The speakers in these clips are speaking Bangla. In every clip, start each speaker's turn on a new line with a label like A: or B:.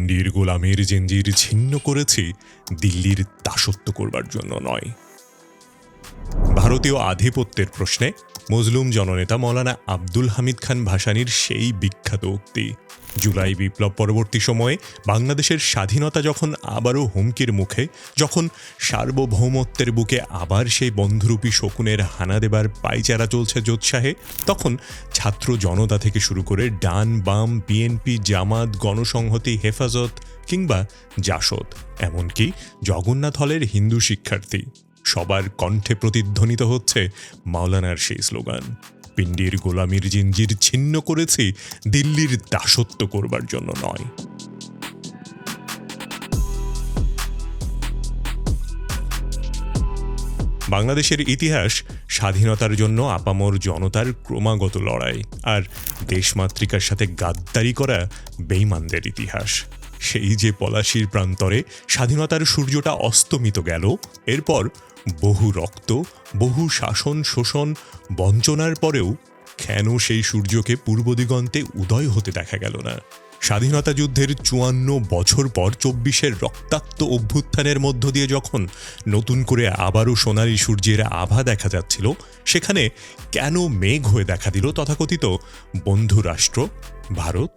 A: পিণ্ডির গোলামের জেঞ্জির ছিন্ন করেছি দিল্লির দাসত্ব করবার জন্য নয়। ভারতীয় আধিপত্যের প্রশ্নে মজলুম জননেতা মৌলানা আব্দুল হামিদ খান ভাসানীর সেই বিখ্যাত উক্তি, জুলাই বিপ্লব পরবর্তী সময়ে বাংলাদেশের স্বাধীনতা যখন আবারও হুমকির মুখে, যখন সার্বভৌমত্বের বুকে আবার সেই বন্ধুরূপী শকুনের হানা দেবার পায়চারা চলছে জোৎসাহে, তখন ছাত্র জনতা থেকে শুরু করে ডান বাম, বিএনপি, জামাত, গণসংহতি, হেফাজত কিংবা জাসদ, এমনকি জগন্নাথ হলের হিন্দু শিক্ষার্থী, সবার কণ্ঠে প্রতিধ্বনিত হচ্ছে মাওলানার সেই স্লোগান, পিণ্ডির গোলামির জিঞ্জির ছিন্ন করেছি দিল্লির দাসত্ব করবার জন্য নয়। বাংলাদেশের ইতিহাস স্বাধীনতার জন্য আপামর জনতার ক্রমাগত লড়াই আর দেশমাতৃকার সাথে গাদ্দারি করা বেঈমানদের ইতিহাস। সেই যে পলাশির প্রান্তরে স্বাধীনতার সূর্যটা অস্তমিত গেল, এরপর বহু রক্ত, বহু শাসন, শোষণ, বঞ্চনার পরেও কেন সেই সূর্যকে পূর্ব দিগন্তে উদয় হতে দেখা গেল না? স্বাধীনতা যুদ্ধের 54 বছর পর 24-এর রক্তাক্ত অভ্যুত্থানের মধ্য দিয়ে যখন নতুন করে আবারও সোনালী সূর্যের আভা দেখা যাচ্ছিল, সেখানে কেন মেঘ হয়ে দেখা দিল তথাকথিত বন্ধু রাষ্ট্র ভারত?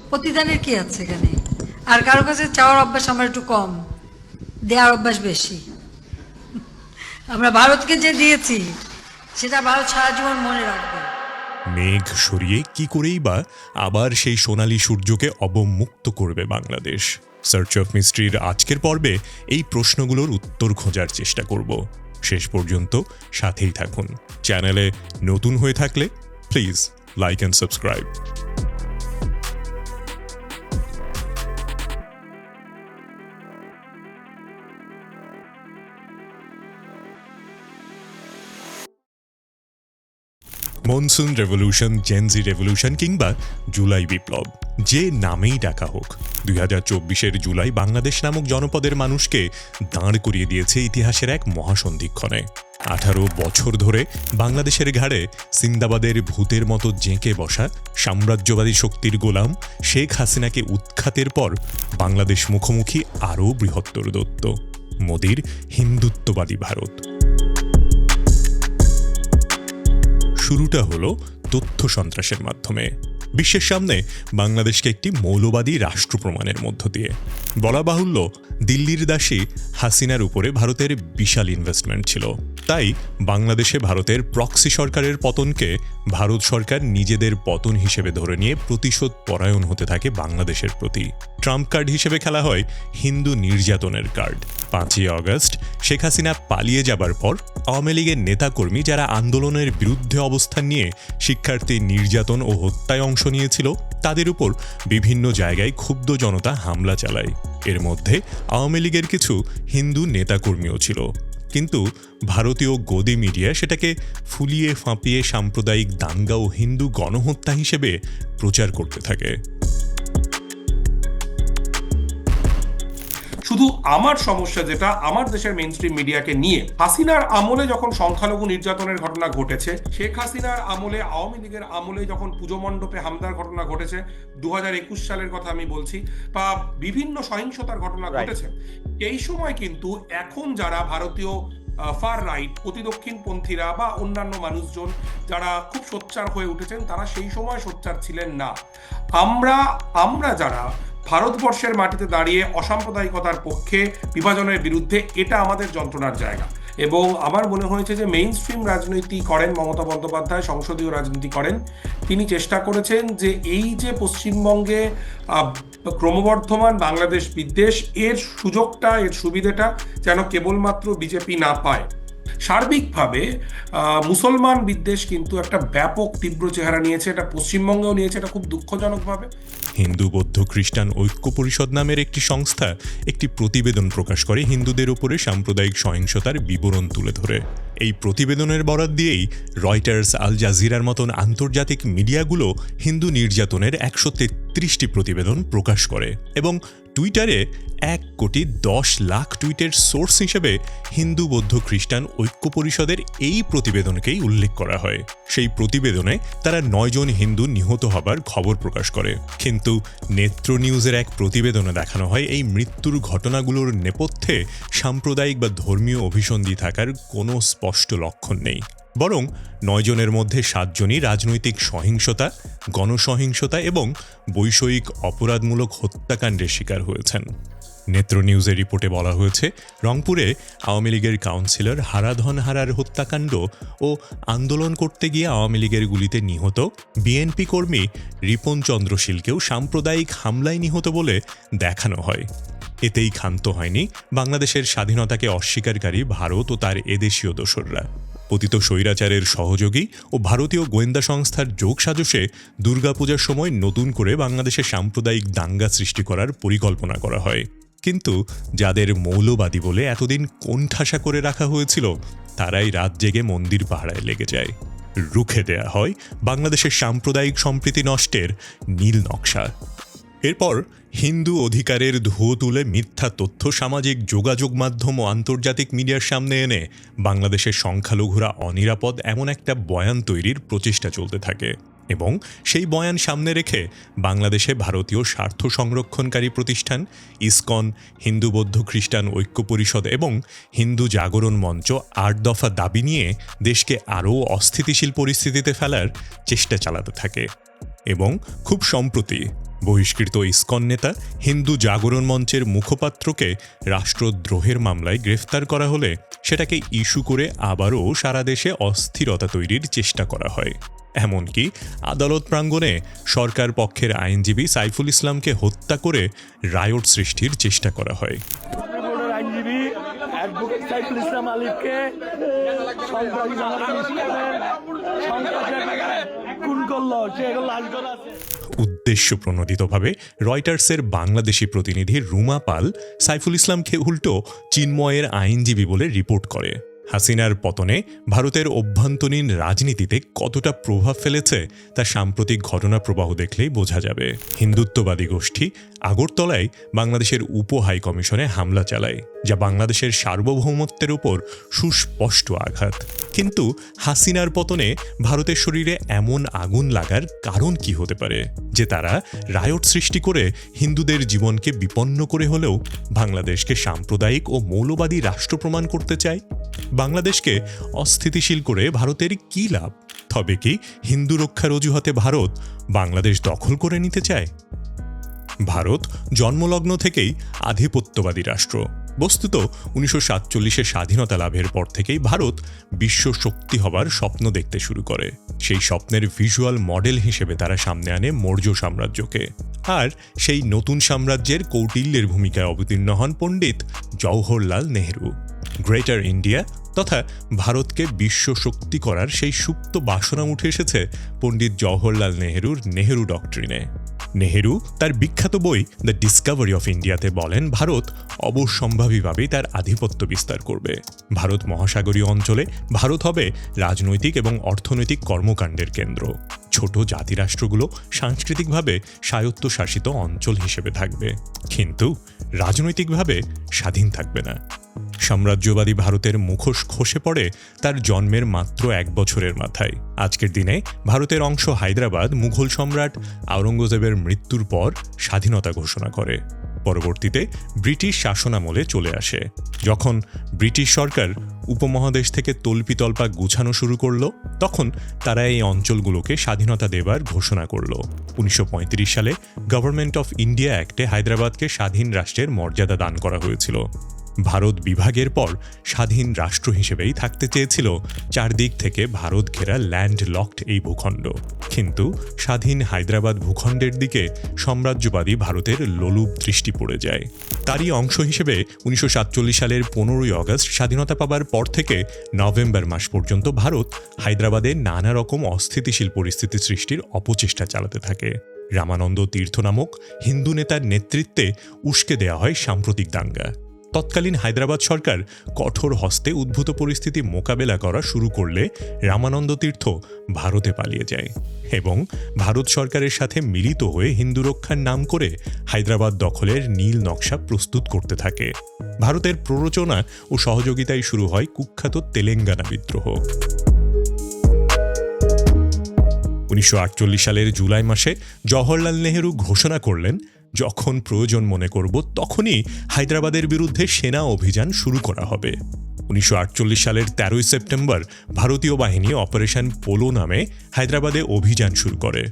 B: প্রতিদানের কি আছে এখানে? আর কারো কাছে চাওয়ার অভ্যাস আমার একটু কম, দেওয়ার অভ্যাস বেশি। আমরা ভারতকে যে দিয়েছি সেটা ভারত সারা জীবন মনে রাখবে।
A: মেঘ সরিয়ে কি করেই বা আবার সেই সোনালী সূর্যকে অবমুক্ত করবে বাংলাদেশ? সার্চ অফ মিস্ট্রির আজকের পর্বে এই প্রশ্নগুলোর উত্তর খোঁজার চেষ্টা করব। শেষ পর্যন্ত সাথেই থাকুন। চ্যানেলে নতুন হয়ে থাকলে please like and subscribe. Monsoon revolution, Gen Z revolution কিংবা জুলাই বিপ্লব, যে নামেই ডাকা হোক, 2024-এর জুলাই বাংলাদেশ নামক জনপদের মানুষকে দাঁড় করিয়ে দিয়েছে ইতিহাসের এক মহাসন্ধিক্ষণে। 18 বছর ধরে বাংলাদেশের ঘাড়ে সিন্দাবাদের ভূতের মতো জেঁকে বসা সাম্রাজ্যবাদী শক্তির গোলাম শেখ হাসিনাকে উৎখাতের পর বাংলাদেশ মুখোমুখি আরও বৃহত্তর দৈত্য, মোদির হিন্দুত্ববাদী ভারত। শুরুটা হলো তথ্য সন্ত্রাসের মাধ্যমে, বিশ্বের সামনে বাংলাদেশকে একটি মৌলবাদী রাষ্ট্র প্রমাণের মধ্য দিয়ে। বলা বাহুল্য, দিল্লির দাসী হাসিনার উপরে ভারতের বিশাল ইনভেস্টমেন্ট ছিল, তাই বাংলাদেশে ভারতের প্রক্সি সরকারের পতনকে ভারত সরকার নিজেদের পতন হিসেবে ধরে নিয়ে প্রতিশোধ পরায়ণ হতে থাকে বাংলাদেশের প্রতি। ট্রাম্প কার্ড হিসেবে খেলা হয় হিন্দু নির্যাতনের কার্ড। 5ই আগস্ট শেখ হাসিনা পালিয়ে যাবার পর আওয়ামী লীগের নেতাকর্মী যারা আন্দোলনের বিরুদ্ধে অবস্থান নিয়ে শিক্ষার্থী নির্যাতন ও হত্যায় অংশ নিয়েছিল, তাদের উপর বিভিন্ন জায়গায় ক্ষুব্ধ জনতা হামলা চালায়। এর মধ্যে আওয়ামী লীগের কিছু হিন্দু নেতাকর্মীও ছিল, কিন্তু ভারতীয় গদি মিডিয়া সেটাকে ফুলিয়ে ফাঁপিয়ে সাম্প্রদায়িক দাঙ্গা ও হিন্দু গণহত্যা হিসেবে প্রচার করতে থাকে।
C: শুধু আমার সমস্যা যেটা আমার দেশের মেইনস্ট্রিম মিডিয়াকে নিয়ে, হাসিনার আমলে যখন সংখ্যালঘু নির্যাতনের ঘটনা ঘটেছে, শেখ হাসিনার আমলে, আওয়ামী লীগের আমলে যখন পুজো মণ্ডপে হামলার ঘটনা ঘটেছে, 2021 সালের কথা আমি বলছি, বা বিভিন্ন সহিংসতার ঘটনা ঘটেছে, এই সময় কিন্তু এখন যারা ভারতীয় ফার রাইট, অতি দক্ষিণপন্থীরা বা অন্যান্য মানুষজন যারা খুব সোচ্চার হয়ে উঠেছেন, তারা সেই সময় সোচ্চার ছিলেন না। আমরা যারা ভারতবর্ষের মাটিতে দাঁড়িয়ে অসাম্প্রদায়িকতার পক্ষে, বিভাজনের বিরুদ্ধে, এটা আমাদের যন্ত্রণার জায়গা। এবং আমার মনে হয়েছে যে মেইন স্ট্রিম রাজনীতি করেন মমতা বন্দ্যোপাধ্যায়, সংসদীয় রাজনীতি করেন, তিনি চেষ্টা করেছেন যে এই যে পশ্চিমবঙ্গে ক্রমবর্ধমান বাংলাদেশ বিদ্বেষ, এর সুযোগটা, এর সুবিধাটা যেন কেবলমাত্র বিজেপি না পায়। সার্বিকভাবে মুসলমান বিদ্বেষ কিন্তু একটা ব্যাপক তীব্র চেহারা নিয়েছে, এটা পশ্চিমবঙ্গেও নিয়েছে, এটা খুব দুঃখজনকভাবে।
A: হিন্দু বৌদ্ধ খ্রিস্টান ঐক্য পরিষদ নামের একটি সংস্থা একটি প্রতিবেদন প্রকাশ করে হিন্দুদের উপরে সাম্প্রদায়িক সহিংসতার বিবরণ তুলে ধরে। এই প্রতিবেদনের বরাত দিয়েই রয়টার্স, আল জাজিরার মতন আন্তর্জাতিক মিডিয়াগুলো হিন্দু নির্যাতনের 133টি প্রতিবেদন প্রকাশ করে এবং টুইটারে 1,10,00,000 টুইটের সোর্স হিসেবে হিন্দু বৌদ্ধ খ্রিস্টান ঐক্য পরিষদের এই প্রতিবেদনকেই উল্লেখ করা হয়। সেই প্রতিবেদনে তারা 9 জন হিন্দু নিহত হবার খবর প্রকাশ করে, কিন্তু নেত্র নিউজের এক প্রতিবেদনে দেখানো হয় এই মৃত্যুর ঘটনাগুলোর নেপথ্যে সাম্প্রদায়িক বা ধর্মীয় অভিসন্ধি থাকার কোনো স্পষ্ট লক্ষণ নেই। বরং 9 জনের মধ্যে 7 জনই রাজনৈতিক সহিংসতা, গণসহিংসতা এবং বৈষয়িক অপরাধমূলক হত্যাকাণ্ডের শিকার হয়েছেন। নেত্র নিউজের রিপোর্টে বলা হয়েছে, রংপুরে আওয়ামী লীগের কাউন্সিলর হারাধন হারার হত্যাকাণ্ড ও আন্দোলন করতে গিয়ে আওয়ামী লীগের গুলিতে নিহত বিএনপি কর্মী রিপন চন্দ্রশীলকেও সাম্প্রদায়িক হামলায় নিহত বলে দেখানো হয়। এতেই ক্ষান্ত হয়নি বাংলাদেশের স্বাধীনতাকে অস্বীকারী ভারত ও তার এদেশীয় দোসররা। পতিত স্বৈরাচারের সহযোগী ও ভারতীয় গোয়েন্দা সংস্থার যোগসাজশে দুর্গাপূজার সময় নতুন করে বাংলাদেশে সাম্প্রদায়িক দাঙ্গা সৃষ্টি করার পরিকল্পনা করা হয়। কিন্তু যাদের মৌলবাদী বলে এতদিন কোণঠাসা করে রাখা হয়েছিল, তারাই রাত জেগে মন্দির পাহারায় লেগে যায়। রুখে দেয়া হয় বাংলাদেশের সাম্প্রদায়িক সম্প্রীতি নষ্টের নীল নকশা। এরপর হিন্দু অধিকারের ধুয়ো তুলে মিথ্যা তথ্য সামাজিক যোগাযোগ মাধ্যম ও আন্তর্জাতিক মিডিয়ার সামনে এনে বাংলাদেশের সংখ্যালঘুরা অনিরাপদ এমন একটা বয়ান তৈরির প্রচেষ্টা চলতে থাকে এবং সেই বয়ান সামনে রেখে বাংলাদেশে ভারতীয় স্বার্থ সংরক্ষণকারী প্রতিষ্ঠান ইসকন, হিন্দু বৌদ্ধ খ্রিস্টান ঐক্য পরিষদ এবং হিন্দু জাগরণ মঞ্চ 8 দফা দাবি নিয়ে দেশকে আরও অস্থিতিশীল পরিস্থিতিতে ফেলার চেষ্টা চালাতে থাকে। এবং খুব সম্প্রতি বহিষ্কৃত ইসকন নেতা হিন্দু জাগরণ মঞ্চের মুখপাত্রকে রাষ্ট্রদ্রোহের মামলায় গ্রেফতার করা হলে সেটাকে ইস্যু করে আবারও সারা দেশে অস্থিরতা তৈরির চেষ্টা করা হয়। এমনকি আদালত প্রাঙ্গণে সরকার পক্ষের আইনজীবী সাইফুল ইসলামকে হত্যা করে রায়ট সৃষ্টির চেষ্টা করা হয়।
D: আইনজীবী অ্যাডভোকেট সাইফুল ইসলাম আলিফকে সন্ত্রাসী সংগঠন খুন করলো, সেগুলো লাশজন আছে।
A: উদ্দেশ্যপ্রণোদিতভাবে রয়টার্সের বাংলাদেশি প্রতিনিধি রুমা পাল সাইফুল ইসলামকে উল্টো চিন্ময়ের আইনজীবী বলে রিপোর্ট করে। হাসিনার পতনে ভারতের অভ্যন্তরীণ রাজনীতিতে কতটা প্রভাব ফেলেছে তা সাম্প্রতিক ঘটনা প্রবাহ দেখলেই বোঝা যাবে। হিন্দুত্ববাদী গোষ্ঠী আগরতলায় বাংলাদেশের উপ হাই কমিশনে হামলা চালায়, যা বাংলাদেশের সার্বভৌমত্বের উপর সুস্পষ্ট আঘাত। কিন্তু হাসিনার পতনে ভারতের শরীরে এমন আগুন লাগার কারণ কি হতে পারে যে তারা রায়ট সৃষ্টি করে হিন্দুদের জীবনকে বিপন্ন করে হলেও বাংলাদেশকে সাম্প্রদায়িক ও মৌলবাদী রাষ্ট্র প্রমাণ করতে চায়? বাংলাদেশকে অস্থিতিশীল করে ভারতের কি লাভ? তবে কি হিন্দু রক্ষার অজুহাতে ভারত বাংলাদেশ দখল করে নিতে চায়? ভারত জন্মলগ্ন থেকেই আধিপত্যবাদী রাষ্ট্র। বস্তুত 1947-এ স্বাধীনতা লাভের পর থেকেই ভারত বিশ্ব শক্তি হবার স্বপ্ন দেখতে শুরু করে। সেই স্বপ্নের ভিজুয়াল মডেল হিসেবে তারা সামনে আনে মৌর্য সাম্রাজ্যকে। আর সেই নতুন সাম্রাজ্যের কৌটিল্যের ভূমিকায় অবতীর্ণ হন পণ্ডিত জওহরলাল নেহরু। গ্রেটার ইন্ডিয়া তথা ভারতকে বিশ্ব শক্তি করার সেই সুপ্ত বাসনা উঠে এসেছে পণ্ডিত জওহরলাল নেহরুর নেহরু ডক্ট্রিনে। নেহরু তার বিখ্যাত বই দ্য ডিসকভারি অফ ইন্ডিয়াতে বলেন, ভারত অবশ্যম্ভাবীভাবেই তার আধিপত্য বিস্তার করবে। ভারত মহাসাগরীয় অঞ্চলে ভারত হবে রাজনৈতিক এবং অর্থনৈতিক কর্মকাণ্ডের কেন্দ্র। ছোট জাতিরাষ্ট্রগুলো সাংস্কৃতিকভাবে স্বায়ত্তশাসিত অঞ্চল হিসেবে থাকবে, কিন্তু রাজনৈতিকভাবে স্বাধীন থাকবে না। সাম্রাজ্যবাদী ভারতের মুখোশ খসে পড়ে তার জন্মের মাত্র 1 বছরের মাথায়। আজকের দিনে ভারতের অংশ হায়দ্রাবাদ মুঘল সম্রাট আওরঙ্গজেবের মৃত্যুর পর স্বাধীনতা ঘোষণা করে। পরবর্তীতে ব্রিটিশ শাসনামলে চলে আসে। যখন ব্রিটিশ সরকার উপমহাদেশ থেকে তল্পিতল্পা গুছানো শুরু করলো, তখন তারা এই অঞ্চলগুলোকে স্বাধীনতা দেবার ঘোষণা করল। 1935 সালে গভর্নমেন্ট অফ ইন্ডিয়া অ্যাক্টে হায়দ্রাবাদকে স্বাধীন রাষ্ট্রের মর্যাদা দান করা হয়েছিল। ভারত বিভাগের পর স্বাধীন রাষ্ট্র হিসেবেই থাকতে চেয়েছিল চারদিক থেকে ভারত ঘেরা ল্যান্ড লকড এই ভূখণ্ড। কিন্তু স্বাধীন হায়দ্রাবাদ ভূখণ্ডের দিকে সাম্রাজ্যবাদী ভারতের লোলুপ দৃষ্টি পড়ে যায়। তারই অংশ হিসেবে 1947 সালের 15ই আগস্ট স্বাধীনতা পাবার পর থেকে নভেম্বর মাস পর্যন্ত ভারত হায়দ্রাবাদে নানা রকম অস্থিতিশীল পরিস্থিতি সৃষ্টির অপচেষ্টা চালাতে থাকে। রামানন্দ তীর্থ নামক হিন্দু নেতার নেতৃত্বে উস্কে দেওয়া হয় সাম্প্রতিক দাঙ্গা। তৎকালীন হায়দ্রাবাদ সরকার কঠোর হস্তে উদ্ভূত পরিস্থিতি মোকাবেলা করা শুরু করলে রামানন্দ তীর্থ ভারতে পালিয়ে যায় এবং ভারত সরকারের সাথে মিলিত হয়ে হিন্দু রক্ষার নাম করে হায়দ্রাবাদ দখলের নীল নকশা প্রস্তুত করতে থাকে। ভারতের প্ররোচনা ও সহযোগিতায় শুরু হয় কুখ্যাত তেলেঙ্গানা বিদ্রোহ। 1948 সালের জুলাই মাসে জওহরলাল নেহেরু ঘোষণা করলেন, যখন প্রয়োজন মনে করব তখনই হায়দ্রাবাদের বিরুদ্ধে সেনা অভিযান শুরু করা হবে। 1948 সালের 13 সেপ্টেম্বর ভারতীয় বাহিনী অপারেশন পোলো নামে হায়দ্রাবাদে অভিযান শুরু করে।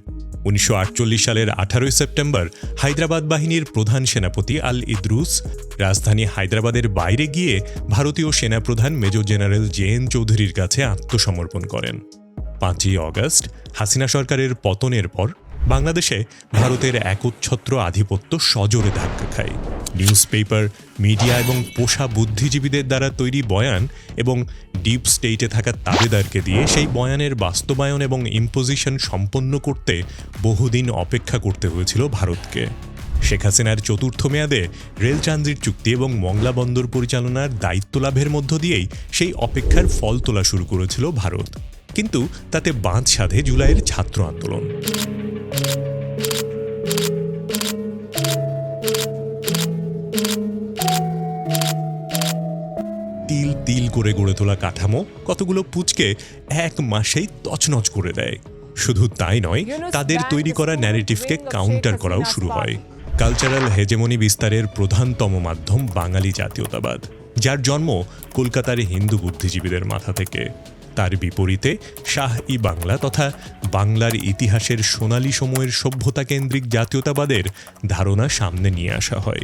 A: 1948 সালের 18 সেপ্টেম্বর হায়দ্রাবাদ বাহিনীর প্রধান সেনাপতি আল ইদ্রুস রাজধানী হায়দ্রাবাদের বাইরে গিয়ে ভারতীয় সেনাপ্রধান মেজর জেনারেল জে.এন. চৌধুরীর কাছে আত্মসমর্পণ করেন। 5ই অগস্ট হাসিনা সরকারের পতনের পর বাংলাদেশে ভারতের একচ্ছত্র আধিপত্য সজোরে ধাক্কা খায়। নিউজ পেপার, মিডিয়া এবং পোষা বুদ্ধিজীবীদের দ্বারা তৈরি বয়ান এবং ডিপ স্টেটে থাকা তাবেদারকে দিয়ে সেই বয়ানের বাস্তবায়ন এবং ইম্পোজিশন সম্পন্ন করতে বহুদিন অপেক্ষা করতে হয়েছিল ভারতকে। শেখ হাসিনার চতুর্থ মেয়াদে রেল ট্রানজিট চুক্তি এবং মংলা বন্দর পরিচালনার দায়িত্ব লাভের মধ্য দিয়েই সেই অপেক্ষার ফল তোলা শুরু করেছিল ভারত। কিন্তু তাতে বাঁধ সাধে জুলাইয়ের ছাত্র আন্দোলন। তিল তিল করে গড়ে তোলা কাঠামো কতগুলো পুঁচকে এক মাসেই তছনছ করে দেয়। শুধু তাই নয়, তাদের তৈরি করা ন্যারেটিভকে কাউন্টার করাও শুরু হয়। কালচারাল হেজেমনি বিস্তারের প্রধানতম মাধ্যম বাঙালি জাতীয়তাবাদ, যার জন্ম কলকাতার হিন্দু বুদ্ধিজীবীদের মাথা থেকে। তার বিপরীতে শাহ-ই বাংলা তথা বাংলার ইতিহাসের সোনালী সময়ের সভ্যতা কেন্দ্রিক জাতীয়তাবাদের ধারণা সামনে নিয়ে আসা হয়।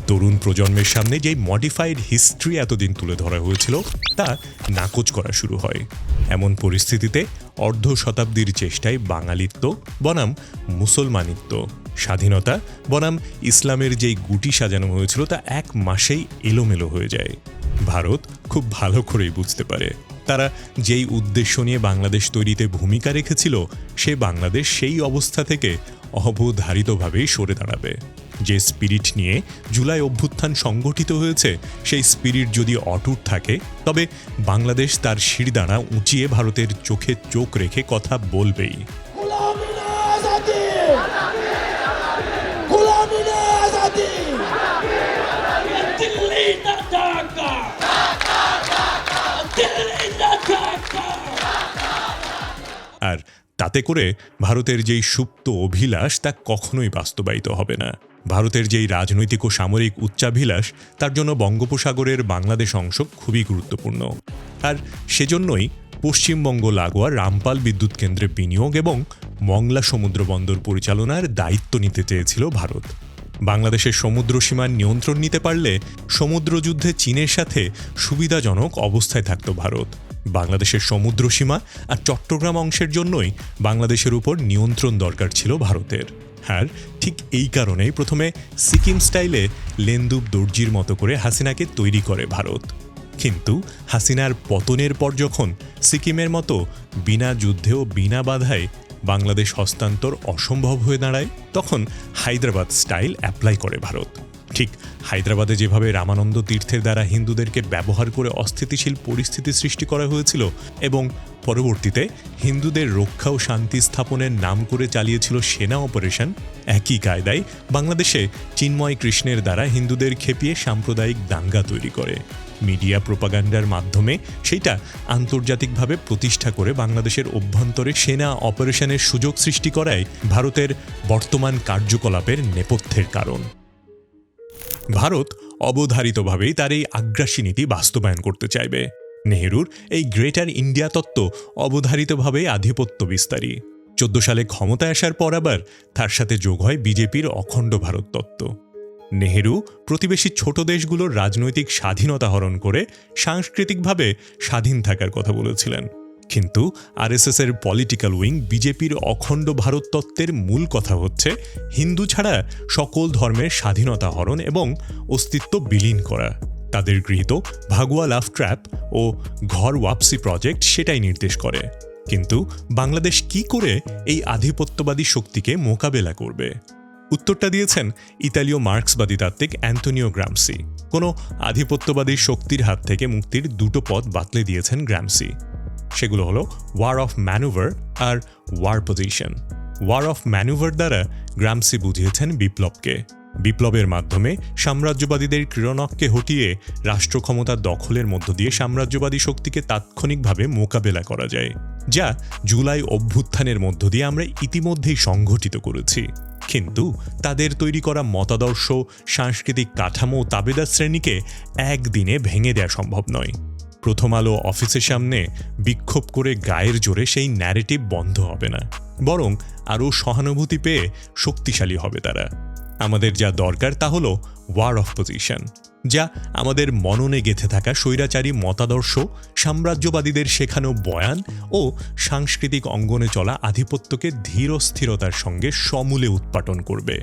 A: তরুণ প্রজন্মের সামনে যেই মডিফাইড হিস্ট্রি এতদিন তুলে ধরা হয়েছিল তা নাকচ করা শুরু হয়। এমন পরিস্থিতিতে অর্ধ শতাব্দীর চেষ্টায় বাঙালিত্ব বনাম মুসলমানিত্ব, স্বাধীনতা বনাম ইসলামের যেই গুটি সাজানো হয়েছিল তা এক মাসেই এলোমেলো হয়ে যায়। ভারত খুব ভালো করেই বুঝতে পারে তারা যেই উদ্দেশ্য নিয়ে বাংলাদেশ তৈরিতে ভূমিকা রেখেছিল সে বাংলাদেশ সেই অবস্থা থেকে অবধারিতভাবেই সরে দাঁড়াবে। যে স্পিরিট নিয়ে জুলাই অভ্যুত্থান সংগঠিত হয়েছে সেই স্পিরিট যদি অটুট থাকে তবে বাংলাদেশ তার শিরদাঁড়া উঁচিয়ে ভারতের চোখে চোখ রেখে কথা বলবেই। আর তাতে করে ভারতের যেই সুপ্ত অভিলাষ তা কখনোই বাস্তবায়িত হবে না। ভারতের যেই রাজনৈতিক ও সামরিক উচ্চাভিলাষ তার জন্য বঙ্গোপসাগরের বাংলাদেশ অংশ খুবই গুরুত্বপূর্ণ। আর সেজন্যই পশ্চিমবঙ্গ লাগোয়া রামপাল বিদ্যুৎ কেন্দ্রে বিনিয়োগ এবং মংলা সমুদ্র বন্দর পরিচালনার দায়িত্ব নিতে চেয়েছিল ভারত। বাংলাদেশের সমুদ্র সীমার নিয়ন্ত্রণ নিতে পারলে সমুদ্রযুদ্ধে চীনের সাথে সুবিধাজনক অবস্থায় থাকত ভারত। বাংলাদেশের সমুদ্র সীমা আর চট্টগ্রাম অংশের জন্যই বাংলাদেশের উপর নিয়ন্ত্রণ দরকার ছিল ভারতের। আর ঠিক এই কারণেই প্রথমে সিকিম স্টাইলে লেন্দুব দর্জির মতো করে হাসিনাকে তৈরি করে ভারত। কিন্তু হাসিনার পতনের পর যখন সিকিমের মতো বিনা যুদ্ধে ও বিনা বাধায় বাংলাদেশ হস্তান্তর অসম্ভব হয়ে দাঁড়ায় তখন হায়দ্রাবাদ স্টাইল অ্যাপ্লাই করে ভারত। ঠিক হায়দ্রাবাদে যেভাবে রামানন্দ তীর্থের দ্বারা হিন্দুদেরকে ব্যবহার করে অস্থিতিশীল পরিস্থিতি সৃষ্টি করা হয়েছিল এবং পরবর্তীতে হিন্দুদের রক্ষা ও শান্তি স্থাপনের নাম করে চালিয়েছিল সেনা অপারেশন, একই কায়দায় বাংলাদেশে চিন্ময় কৃষ্ণের দ্বারা হিন্দুদের খেপিয়ে সাম্প্রদায়িক দাঙ্গা তৈরি করে। মিডিয়া প্রোপাগান্ডার মাধ্যমে সেইটা আন্তর্জাতিকভাবে প্রতিষ্ঠা করে বাংলাদেশের অভ্যন্তরে সেনা অপারেশনের সুযোগ সৃষ্টি করায় ভারতের বর্তমান কার্যকলাপের নেপথ্যের কারণ। ভারত অবধারিতভাবেই তার এই আগ্রাসী নীতি বাস্তবায়ন করতে চাইবে। নেহেরুর এই গ্রেটার ইন্ডিয়া তত্ত্ব অবধারিতভাবেই আধিপত্য বিস্তারী। 14 সালে ক্ষমতায় আসার পর আবার তার সাথে যোগ হয় বিজেপির অখণ্ড ভারত তত্ত্ব। নেহেরু প্রতিবেশী ছোট দেশগুলোর রাজনৈতিক স্বাধীনতা হরণ করে সাংস্কৃতিকভাবে স্বাধীন থাকার কথা বলেছিলেন। কিন্তু আরএসএসের পলিটিক্যাল উইং বিজেপির অখণ্ড ভারত তত্ত্বের মূল কথা হচ্ছে হিন্দু ছাড়া সকল ধর্মের স্বাধীনতা হরণ এবং অস্তিত্ব বিলীন করা। তাদের গৃহীত ভাগুয়া লাভ ট্র্যাপ ও ঘর ওয়াপসি প্রজেক্ট সেটাই নির্দেশ করে। কিন্তু বাংলাদেশ কি করে এই আধিপত্যবাদী শক্তিকে মোকাবেলা করবে? উত্তরটা দিয়েছেন ইতালীয় মার্ক্সবাদী তাত্ত্বিক অ্যান্তোনিও গ্রামসি। কোনো আধিপত্যবাদী শক্তির হাত থেকে মুক্তির দুটো পথ বাতলে দিয়েছেন গ্রামসি। সেগুলো হলো ওয়ার অফ ম্যানুভার আর war position. War of manoeuvre দ্বারা গ্রামসি বুঝিয়েছেন বিপ্লবকে। বিপ্লবের মাধ্যমে সাম্রাজ্যবাদীদের ক্রীড়নককে হটিয়ে রাষ্ট্র ক্ষমতা দখলের মধ্য দিয়ে সাম্রাজ্যবাদী শক্তিকে তাৎক্ষণিকভাবে মোকাবেলা করা যায়, যা জুলাই অভ্যুত্থানের মধ্য দিয়ে আমরা ইতিমধ্যেই সংঘটিত করেছি। কিন্তু তাদের তৈরি করা মতাদর্শ, সাংস্কৃতিক কাঠামো, তাবেদার শ্রেণীকে একদিনে ভেঙে দেওয়া সম্ভব নয়। প্রথম আলো অফিসের সামনে বিক্ষোভ করে গায়ের জোরে সেই ন্যারেটিভ বন্ধ হবে না, বরং আরও সহানুভূতি পেয়ে শক্তিশালী হবে তারা। আমাদের যা দরকার তা হলো ওয়ার অফ পজিশন, যা আমাদের মননে গেঁথে থাকা স্বৈরাচারী মতাদর্শ, সাম্রাজ্যবাদীদের শেখানো বয়ান ও সাংস্কৃতিক অঙ্গনে চলা আধিপত্যকে ধীর স্থিরতার সঙ্গে সমূলে উৎপাটন করবে।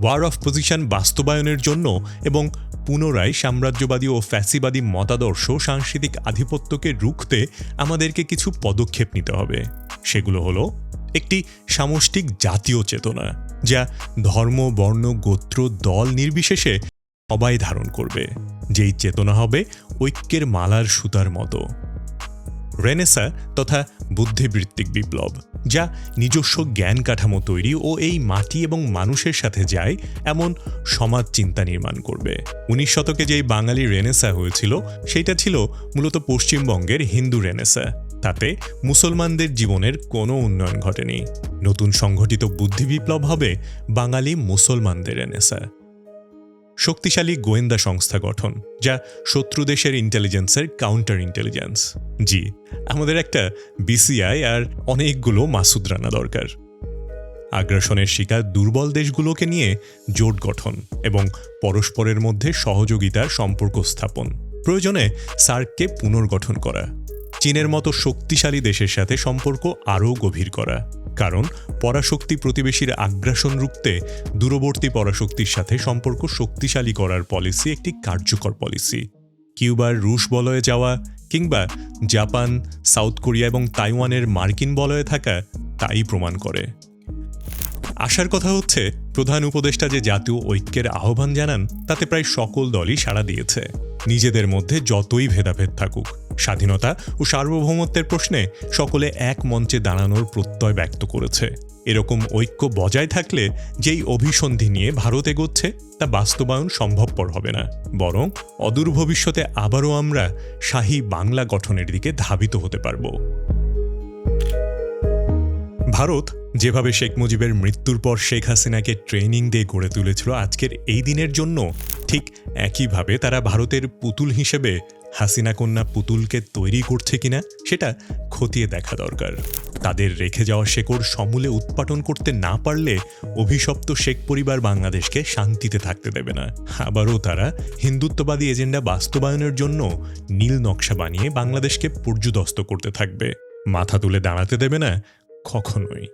A: ওয়ার অফ পজিশন বাস্তবায়নের জন্য এবং পুনরায় সাম্রাজ্যবাদী ও ফ্যাসিবাদী মতাদর্শ, সাংস্কৃতিক আধিপত্যকে রুখতে আমাদেরকে কিছু পদক্ষেপ নিতে হবে। সেগুলো হলো একটি সামষ্টিক জাতীয় চেতনা, যা ধর্ম, বর্ণ, গোত্র, দল নির্বিশেষে সবাই ধারণ করবে, যেই চেতনা হবে ঐক্যের মালার সুতার মতো। রেনেসা তথা বুদ্ধিবৃত্তিক বিপ্লব, যা নিজস্ব জ্ঞান কাঠামো তৈরি ও এই মাটি এবং মানুষের সাথে যায় এমন সমাজ চিন্তা নির্মাণ করবে। 19 শতকে যেই বাঙালি রেনেসা হয়েছিল সেটা ছিল মূলত পশ্চিমবঙ্গের হিন্দু রেনেসা। তাতে মুসলমানদের জীবনের কোনো উন্নয়ন ঘটেনি। নতুন সংগঠিত বুদ্ধি বিপ্লব হবে বাঙালি মুসলমানদের রেনেসা। শক্তিশালী গোয়েন্দা সংস্থা গঠন, যা শত্রু দেশের ইন্টেলিজেন্সের কাউন্টার ইন্টেলিজেন্স। জি, আমাদের একটা বিসিআই আর অনেকগুলো মাসুদ রানা দরকার। আগ্রাসনের শিকার দুর্বল দেশগুলোকে নিয়ে জোট গঠন এবং পরস্পরের মধ্যে সহযোগিতার সম্পর্ক স্থাপন। প্রয়োজনে সার্ককে পুনর্গঠন করা। চীনের মতো শক্তিশালী দেশের সাথে সম্পর্ক আরও গভীর করা, কারণ পরাশক্তি প্রতিবেশীর আগ্রাসন রুখতে দূরবর্তী পরাশক্তির সাথে সম্পর্ক শক্তিশালী করার পলিসি একটি কার্যকর পলিসি। কিউবার রুশ বলয়ে যাওয়া কিংবা জাপান, সাউথ কোরিয়া এবং তাইওয়ানের মার্কিন বলয়ে থাকা তাই প্রমাণ করে। আশার কথা হচ্ছে, প্রধান উপদেষ্টা যে জাতীয় ঐক্যের আহ্বান জানান তাতে প্রায় সকল দলই সাড়া দিয়েছে। নিজেদের মধ্যে যতই ভেদাভেদ থাকুক, স্বাধীনতা ও সার্বভৌমত্বের প্রশ্নে সকলে এক মঞ্চে দাঁড়ানোর প্রত্যয় ব্যক্ত করেছে। এরকম ঐক্য বজায় থাকলে যেই অভিসন্ধি নিয়ে ভারত এগোচ্ছে তা বাস্তবায়ন সম্ভবপর হবে না, বরং অদূর ভবিষ্যতে আবারও আমরা শাহী বাংলা গঠনের দিকে ধাবিত হতে পারব। ভারত যেভাবে শেখ মুজিবের মৃত্যুর পর শেখ হাসিনাকে ট্রেনিং দিয়ে গড়ে তুলেছিল আজকের এই দিনের জন্য, ঠিক একইভাবে তারা ভারতের পুতুল হিসেবে হাসিনা কন্যা পুতুলকে তৈরি করছে কিনা সেটা খতিয়ে দেখা দরকার। তাদের রেখে যাওয়া শেকড় সমূলে উৎপাটন করতে না পারলে অভিশপ্ত শেখ পরিবার বাংলাদেশকে শান্তিতে থাকতে দেবে না। আবারও তারা হিন্দুত্ববাদী এজেন্ডা বাস্তবায়নের জন্য নীল নকশা বানিয়ে বাংলাদেশকে পর্যুদস্ত করতে থাকবে। মাথা তুলে দাঁড়াতে দেবে না কখনোই।